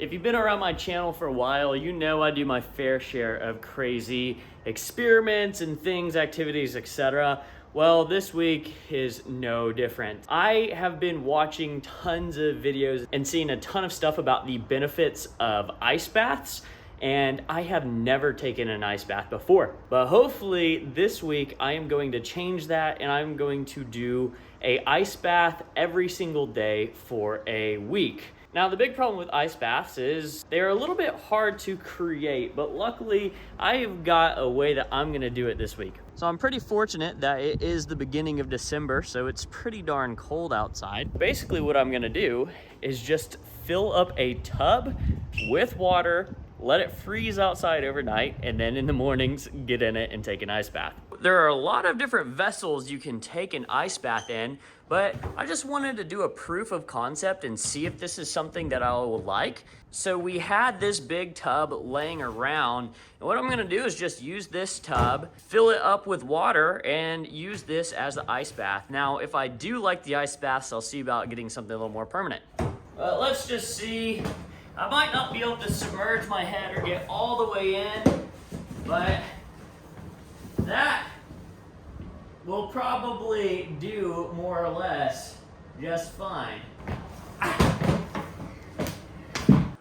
If you've been around my channel for a while, you know I do my fair share of crazy experiments and things, activities, etc. Well, this week is no different. I have been watching tons of videos and seeing a ton of stuff about the benefits of ice baths, and I have never taken an ice bath before. But hopefully this week I am going to change that, and I'm going to do a ice bath every single day for a week. Now, the big problem with ice baths is they're a little bit hard to create, but luckily I've got a way that I'm gonna do it this week. So I'm pretty fortunate that it is the beginning of December, so it's pretty darn cold outside. Basically what I'm gonna do is just fill up a tub with water, let it freeze outside overnight, and then in the mornings, get in it and take an ice bath. There are a lot of different vessels you can take an ice bath in, but I just wanted to do a proof of concept and see if this is something that I will like. So we had this big tub laying around, and what I'm gonna do is just use this tub, fill it up with water, and use this as the ice bath. Now, if I do like the ice baths, I'll see about getting something a little more permanent. Let's just see. I might not be able to submerge my head or get all the way in, but that will probably do more or less just fine.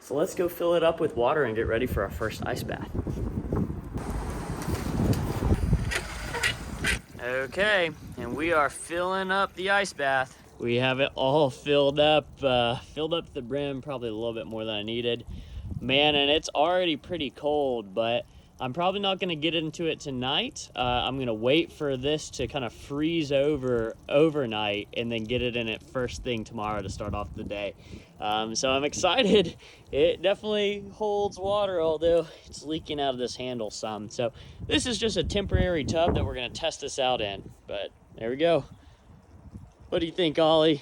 So let's go fill it up with water and get ready for our first ice bath. Okay, and we are filling up the ice bath. We have it all filled up to the brim, probably a little bit more than I needed. Man, and it's already pretty cold, but I'm probably not gonna get into it tonight. I'm gonna wait for this to kind of freeze over overnight and then get it in it first thing tomorrow to start off the day. So I'm excited. It definitely holds water, although it's leaking out of this handle some. So this is just a temporary tub that we're gonna test this out in, but there we go. What do you think, Ollie?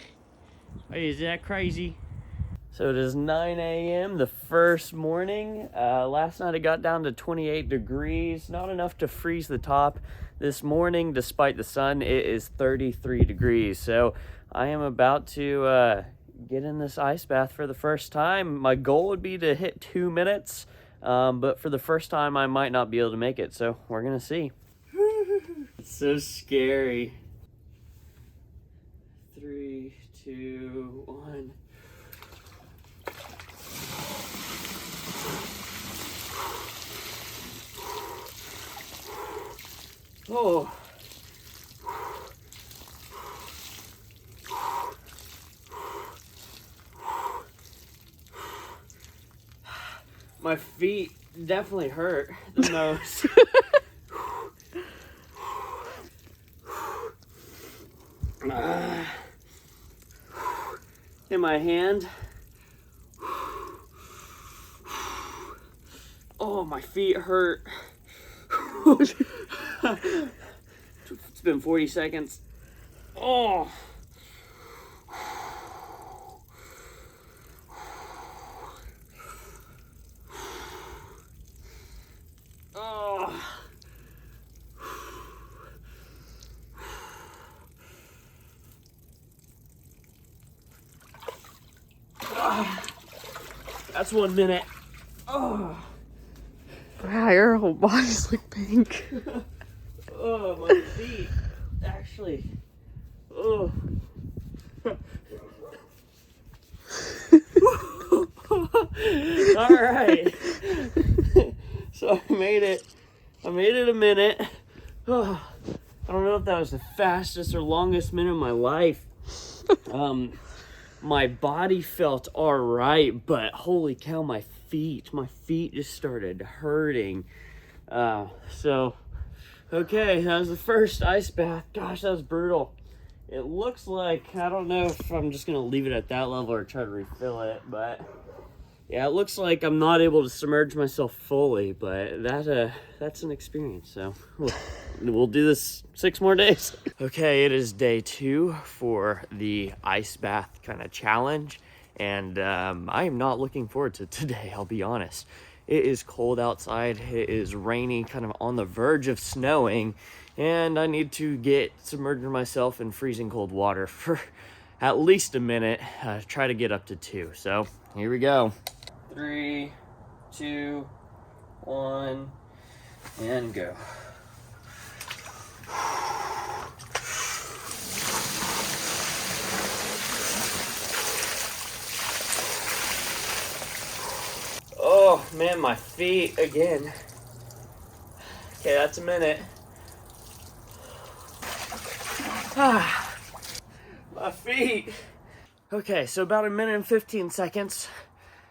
Is that crazy? So it is 9 a.m. the first morning. Last night it got down to 28 degrees, not enough to freeze the top. This morning, despite the sun, it is 33 degrees. So I am about to get in this ice bath for the first time. My goal would be to hit 2 minutes, but for the first time I might not be able to make it. So we're gonna see. It's so scary. 3, 2, 1. Oh. My feet definitely hurt the most. In my hand. Oh, my feet hurt. It's been 40 seconds. Oh. Oh. That's 1 minute. Oh. Wow, your whole body's like pink. Oh, my feet. Actually. Oh. All right. So I made it. I made it a minute. Oh, I don't know if that was the fastest or longest minute of my life. My body felt all right, but holy cow, my feet just started hurting. Okay, that was the first ice bath. Gosh, that was brutal. It looks like, I don't know if I'm just gonna leave it at that level or try to refill it, but yeah, it looks like I'm not able to submerge myself fully, but that's an experience. So we'll do this 6 more days. Okay, it is day 2 for the ice bath kind of challenge, and I am not looking forward to today, I'll be honest. It is cold outside, it is rainy, kind of on the verge of snowing, and I need to get submerging myself in freezing cold water for at least a minute, try to get up to 2. So here we go. 3, 2, 1, and go. Oh man, my feet again. Okay, that's a minute. Ah, my feet. Okay, so about a minute and 15 seconds.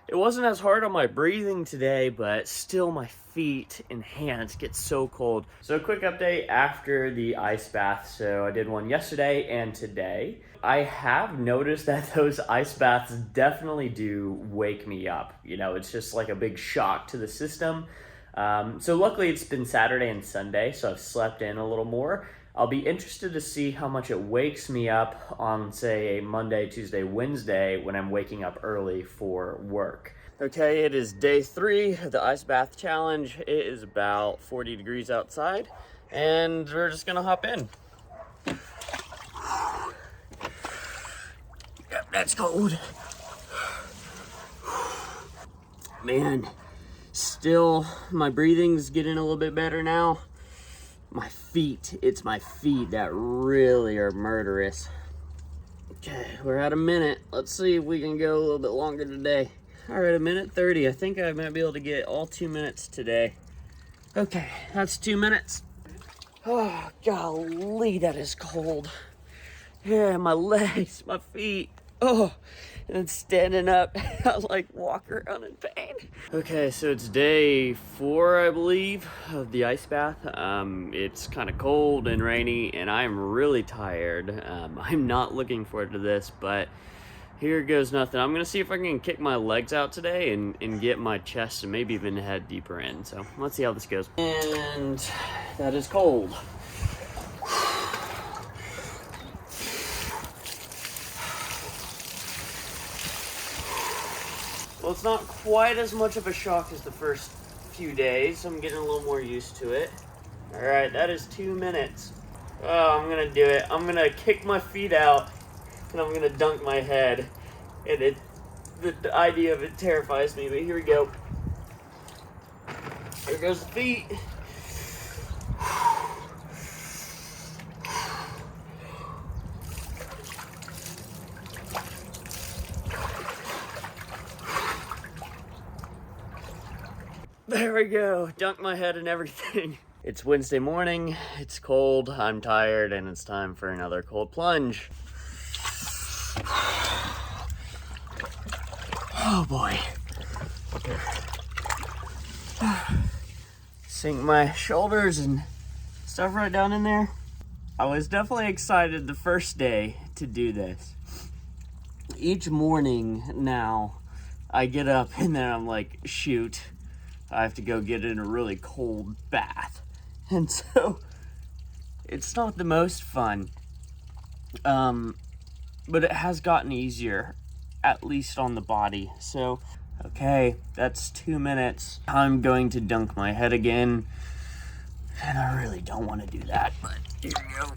It wasn't as hard on my breathing today, but still my feet and hands get so cold. So a quick update after the ice bath. So I did one yesterday and today. I have noticed that those ice baths definitely do wake me up. You know, it's just like a big shock to the system. So luckily it's been Saturday and Sunday, so I've slept in a little more. I'll be interested to see how much it wakes me up on, say, a Monday, Tuesday, Wednesday when I'm waking up early for work. Okay, it is day 3 of the ice bath challenge. It is about 40 degrees outside, and we're just gonna hop in. Yep, that's cold. Man, still, my breathing's getting a little bit better now. It's my feet that really are murderous. Okay, we're at a minute. Let's see if we can go a little bit longer today. All right, a minute 30. I think I might be able to get all 2 minutes today. Okay, that's 2 minutes. Oh, golly, that is cold. Yeah, my legs, my feet. Oh, and then standing up, I like walk around in pain. Okay, so it's day 4, I believe, of the ice bath. It's kind of cold and rainy, and I'm really tired. I'm not looking forward to this, but here goes nothing. I'm gonna see if I can kick my legs out today and get my chest and maybe even head deeper in. So let's see how this goes. And that is cold. Well, it's not quite as much of a shock as the first few days. I'm getting a little more used to it. All right, that is 2 minutes. Oh, I'm gonna do it. I'm gonna kick my feet out, and I'm gonna dunk my head. And the idea of it terrifies me, but here we go. There goes the feet. There we go, dunk my head and everything. It's Wednesday morning, it's cold, I'm tired, and it's time for another cold plunge. Oh boy. Sink my shoulders and stuff right down in there. I was definitely excited the first day to do this. Each morning now, I get up and then I'm like, shoot, I have to go get in a really cold bath. And so, it's not the most fun. But it has gotten easier, at least on the body. So, okay, that's 2 minutes. I'm going to dunk my head again. And I really don't want to do that, but here we go.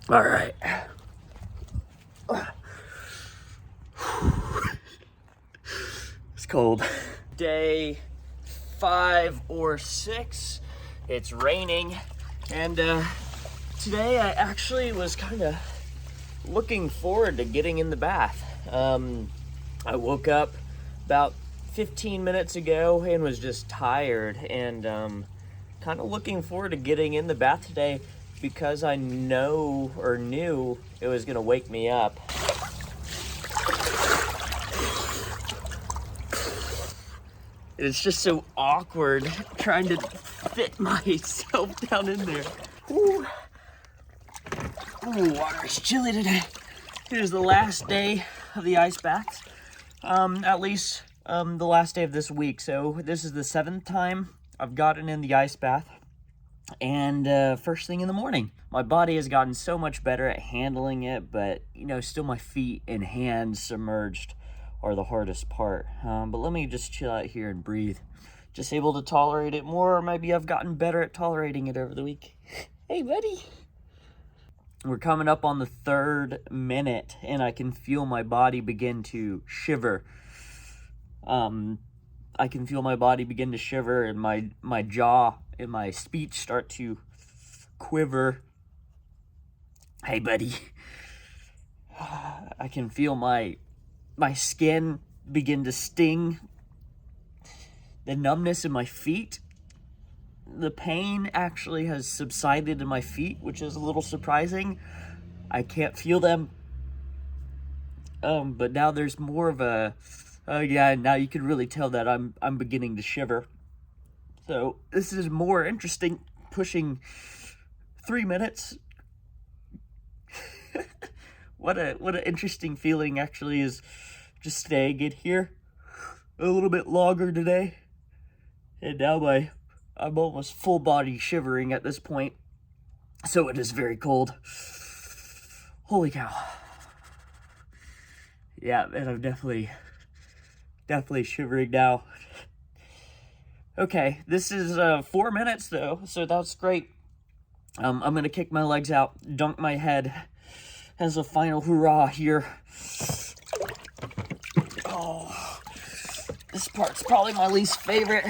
All right. It's cold. Day 5 or 6. It's raining, and today I actually was kind of looking forward to getting in the bath. I woke up about 15 minutes ago and was just tired, and kind of looking forward to getting in the bath today because I knew it was gonna wake me up. It's just so awkward trying to fit myself down in there. Ooh. Ooh, water is chilly today. It is the last day of the ice baths. At least the last day of this week. So this is the 7th time I've gotten in the ice bath. And first thing in the morning. My body has gotten so much better at handling it, but you know, still my feet and hands submerged are the hardest part. But let me just chill out here and breathe. just able to tolerate it more, or maybe I've gotten better at tolerating it over the week. Hey, buddy. We're coming up on the 3rd minute, and I can feel my body begin to shiver. I can feel my body begin to shiver, and my jaw and my speech start to quiver. Hey, buddy. I can feel my skin begin to sting. The numbness in my feet. The pain actually has subsided in my feet, which is a little surprising. I can't feel them. But now there's more of a, now you can really tell that I'm beginning to shiver. So this is more interesting, pushing 3 minutes. What an interesting feeling actually is just staying in here a little bit longer today. And now I'm almost full body shivering at this point. So it is very cold. Holy cow. Yeah, and I'm definitely shivering now. Okay, this is 4 minutes though, so that's great. I'm gonna kick my legs out, dunk my head as a final hurrah here. Oh, this part's probably my least favorite.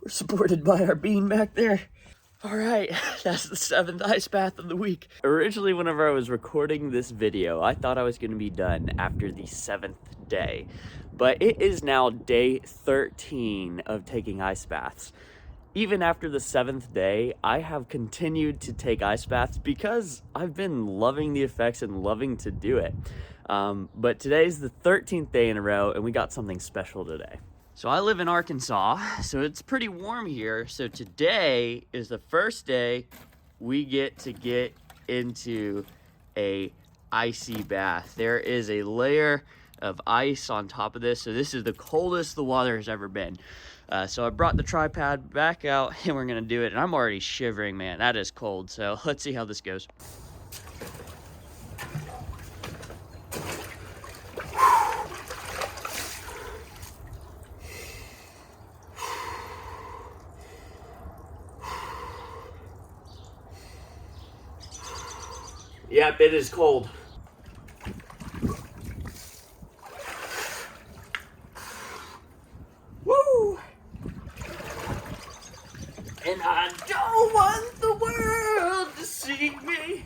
We're supported by our bean back there. All right, that's the 7th ice bath of the week. Originally, whenever I was recording this video, I thought I was gonna be done after the 7th day, but it is now day 13 of taking ice baths. Even after the 7th day, I have continued to take ice baths because I've been loving the effects and loving to do it. But today's the 13th day in a row, and we got something special today. So I live in Arkansas, so it's pretty warm here. So today is the first day we get to get into a icy bath. There is a layer of ice on top of this. So this is the coldest the water has ever been. So I brought the tripod back out and we're gonna do it. And I'm already shivering, man. That is cold. So let's see how this goes. Yep, it is cold. Woo! And I don't want the world to see me.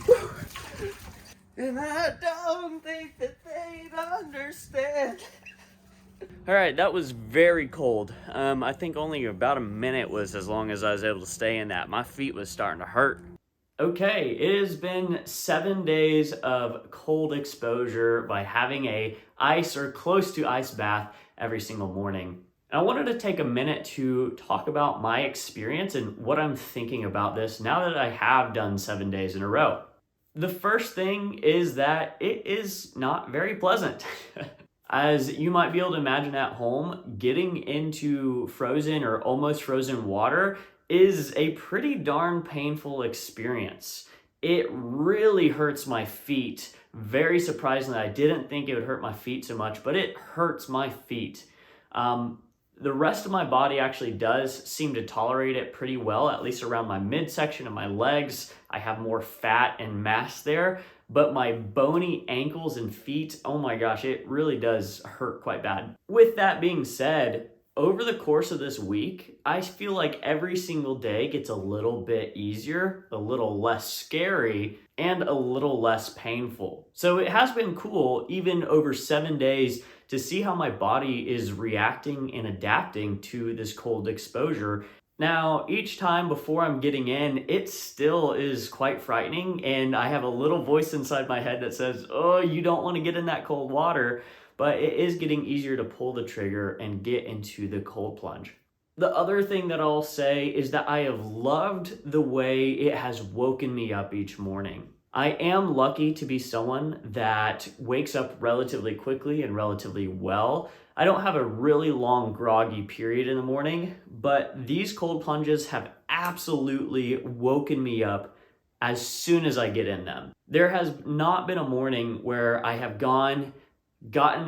Woo! And I don't think that they'd understand. All right, that was very cold. I think only about a minute was as long as I was able to stay in that. My feet was starting to hurt. Okay, it has been 7 days of cold exposure by having a ice or close to ice bath every single morning. And I wanted to take a minute to talk about my experience and what I'm thinking about this now that I have done 7 days in a row. The first thing is that it is not very pleasant. As you might be able to imagine at home, getting into frozen or almost frozen water is a pretty darn painful experience. It really hurts my feet. Very surprisingly, I didn't think it would hurt my feet so much, but it hurts my feet. The rest of my body actually does seem to tolerate it pretty well, at least around my midsection and my legs. I have more fat and mass there, but my bony ankles and feet, oh my gosh, it really does hurt quite bad. With that being said, over the course of this week, I feel like every single day gets a little bit easier, a little less scary, and a little less painful. So it has been cool, even over 7 days, to see how my body is reacting and adapting to this cold exposure. Now, each time before I'm getting in, it still is quite frightening, and I have a little voice inside my head that says, oh, you don't want to get in that cold water. But it is getting easier to pull the trigger and get into the cold plunge. The other thing that I'll say is that I have loved the way it has woken me up each morning. I am lucky to be someone that wakes up relatively quickly and relatively well. I don't have a really long groggy period in the morning, but these cold plunges have absolutely woken me up as soon as I get in them. There has not been a morning where I have gotten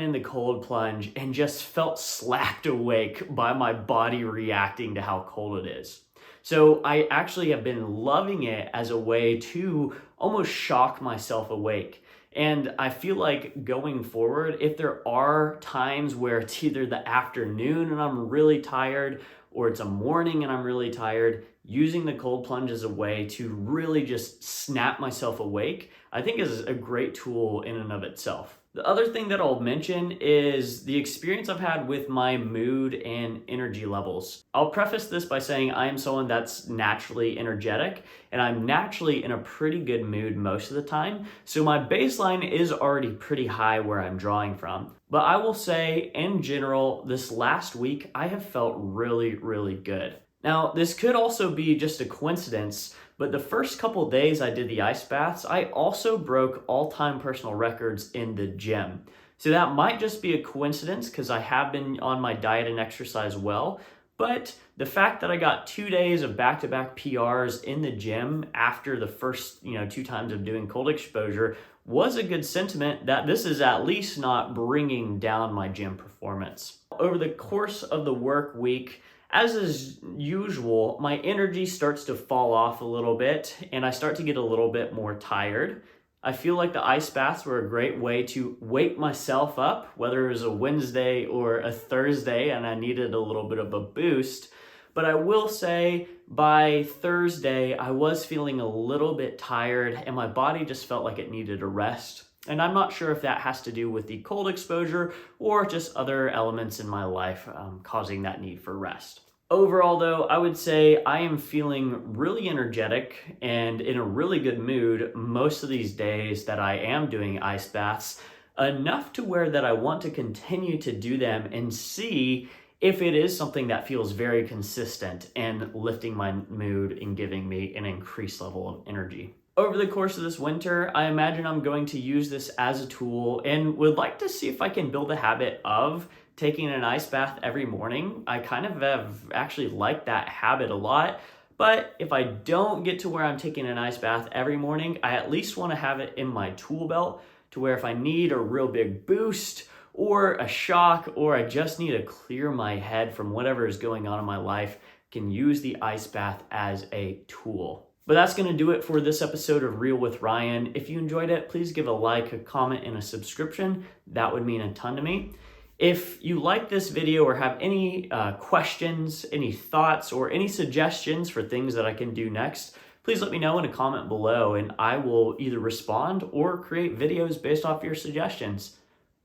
in the cold plunge and just felt slapped awake by my body reacting to how cold it is. So I actually have been loving it as a way to almost shock myself awake. And I feel like going forward, if there are times where it's either the afternoon and I'm really tired, or it's a morning and I'm really tired, using the cold plunge as a way to really just snap myself awake, I think is a great tool in and of itself. The other thing that I'll mention is the experience I've had with my mood and energy levels. I'll preface this by saying I am someone that's naturally energetic and I'm naturally in a pretty good mood most of the time. So my baseline is already pretty high where I'm drawing from. But I will say in general, this last week, I have felt really, really good. Now, this could also be just a coincidence, but the first couple days I did the ice baths, I also broke all-time personal records in the gym. So that might just be a coincidence because I have been on my diet and exercise well, but the fact that I got 2 days of back-to-back PRs in the gym after the first 2 times of doing cold exposure was a good sentiment that this is at least not bringing down my gym performance. Over the course of the work week, as is usual, my energy starts to fall off a little bit and I start to get a little bit more tired. I feel like the ice baths were a great way to wake myself up, whether it was a Wednesday or a Thursday and I needed a little bit of a boost. But I will say by Thursday, I was feeling a little bit tired and my body just felt like it needed a rest. And I'm not sure if that has to do with the cold exposure or just other elements in my life causing that need for rest. Overall though, I would say I am feeling really energetic and in a really good mood most of these days that I am doing ice baths, enough to where that I want to continue to do them and see if it is something that feels very consistent and lifting my mood and giving me an increased level of energy. Over the course of this winter, I imagine I'm going to use this as a tool and would like to see if I can build a habit of taking an ice bath every morning. I kind of have actually liked that habit a lot, but if I don't get to where I'm taking an ice bath every morning, I at least want to have it in my tool belt to where if I need a real big boost or a shock, or I just need to clear my head from whatever is going on in my life, I can use the ice bath as a tool. But that's going to do it for this episode of Real with Ryan. If you enjoyed it, please give a like, a comment, and a subscription. That would mean a ton to me. If you like this video or have any questions, any thoughts, or any suggestions for things that I can do next, please let me know in a comment below and I will either respond or create videos based off your suggestions.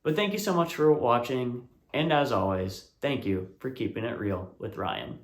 But thank you so much for watching, and as always, thank you for keeping it real with Ryan.